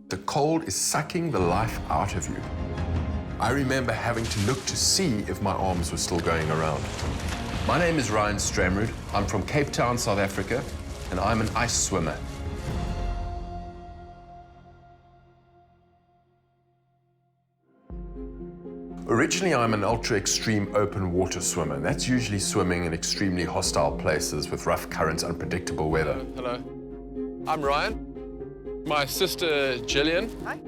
The cold is sucking the life out of you. I remember having to look to see if my arms were still going around. My name is Stramrood. I'm from Cape Town, South Africa, and I'm an ice swimmer. Originally, I'm an ultra-extreme open water swimmer. That's usually swimming in extremely hostile places with rough currents, unpredictable weather. Hello. I'm Ryan. My sister, Gillian. Hi.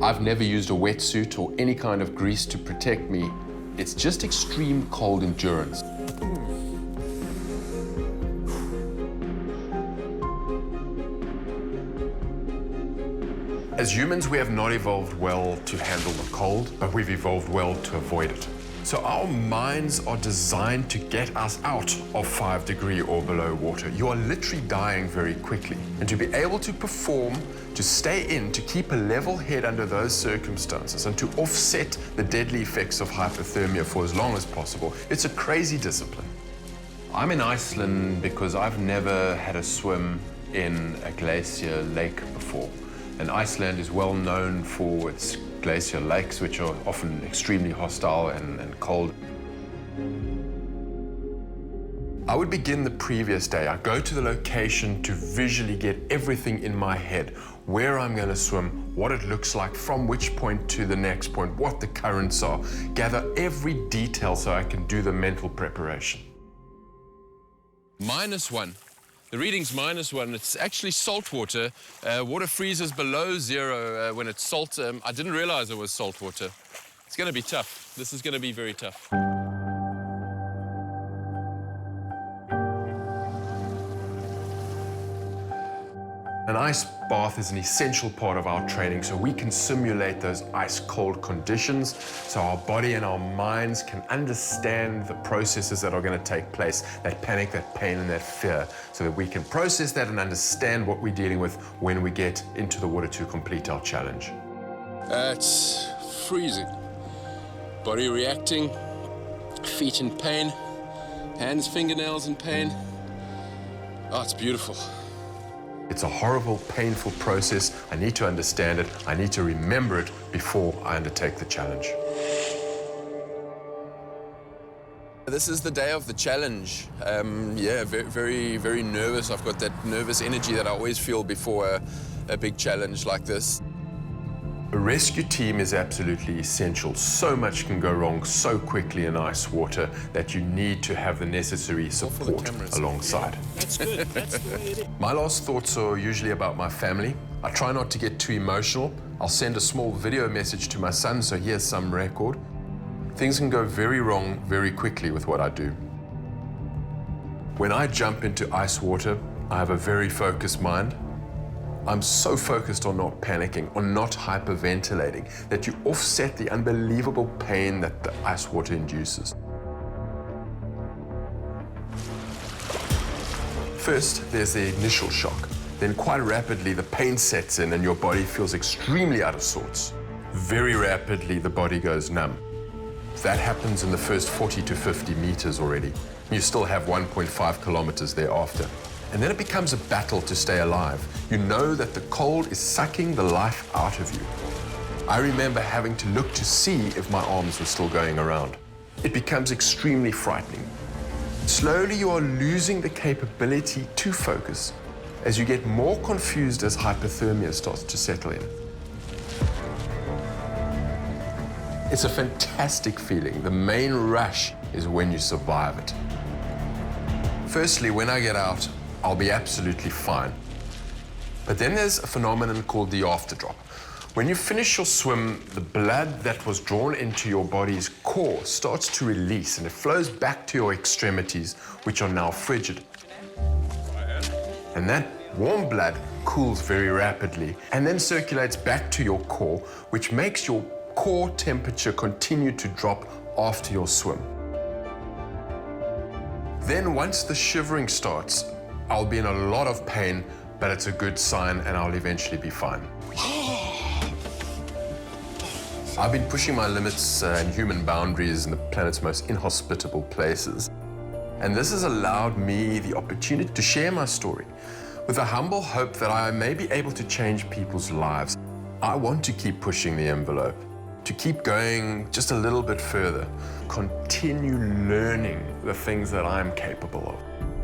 I've never used a wetsuit or any kind of grease to protect me. It's just extreme cold endurance. As humans, we have not evolved well to handle the cold, but we've evolved well to avoid it. So our minds are designed to get us out of 5 degrees or below water. You are literally dying very quickly. And to be able to perform, to stay in, to keep a level head under those circumstances, and to offset the deadly effects of hypothermia for as long as possible, it's a crazy discipline. I'm in Iceland because I've never had a swim in a glacier lake before. And Iceland is well known for its glacier lakes, which are often extremely hostile and cold. I would begin the previous day. I go to the location to visually get everything in my head, where I'm going to swim, what it looks like, from which point to the next point, what the currents are, gather every detail so I can do the mental preparation. -1. The reading's -1. It's actually salt water. Water freezes below 0 when it's salt. I didn't realize it was salt water. It's going to be tough. This is going to be very tough. An ice bath is an essential part of our training so we can simulate those ice-cold conditions so our body and our minds can understand the processes that are going to take place, that panic, that pain, and that fear, so that we can process that and understand what we're dealing with when we get into the water to complete our challenge. It's freezing. Body reacting, feet in pain, hands, fingernails in pain. Oh, it's beautiful. It's a horrible, painful process. I need to understand it. I need to remember it before I undertake the challenge. This is the day of the challenge. Yeah, very, very nervous. I've got that nervous energy that I always feel before a big challenge like this. A rescue team is absolutely essential. So much can go wrong so quickly in ice water that you need to have the necessary support alongside. That's good. That's the way it is. My last thoughts are usually about my family. I try not to get too emotional. I'll send a small video message to my son, so here's some record. Things can go very wrong very quickly with what I do. When I jump into ice water, I have a very focused mind. I'm so focused on not panicking, on not hyperventilating, that you offset the unbelievable pain that the ice water induces. First, there's the initial shock. Then quite rapidly, the pain sets in and your body feels extremely out of sorts. Very rapidly, the body goes numb. That happens in the first 40 to 50 meters already. You still have 1.5 kilometers thereafter. And then it becomes a battle to stay alive. You know that the cold is sucking the life out of you. I remember having to look to see if my arms were still going around. It becomes extremely frightening. Slowly you are losing the capability to focus as you get more confused as hypothermia starts to settle in. It's a fantastic feeling. The main rush is when you survive it. Firstly, when I get out, I'll be absolutely fine. But then there's a phenomenon called the afterdrop. When you finish your swim, the blood that was drawn into your body's core starts to release and it flows back to your extremities, which are now frigid. And that warm blood cools very rapidly and then circulates back to your core, which makes your core temperature continue to drop after your swim. Then once the shivering starts, I'll be in a lot of pain, but it's a good sign and I'll eventually be fine. I've been pushing my limits and human boundaries in the planet's most inhospitable places. And this has allowed me the opportunity to share my story with a humble hope that I may be able to change people's lives. I want to keep pushing the envelope, to keep going just a little bit further, continue learning the things that I'm capable of.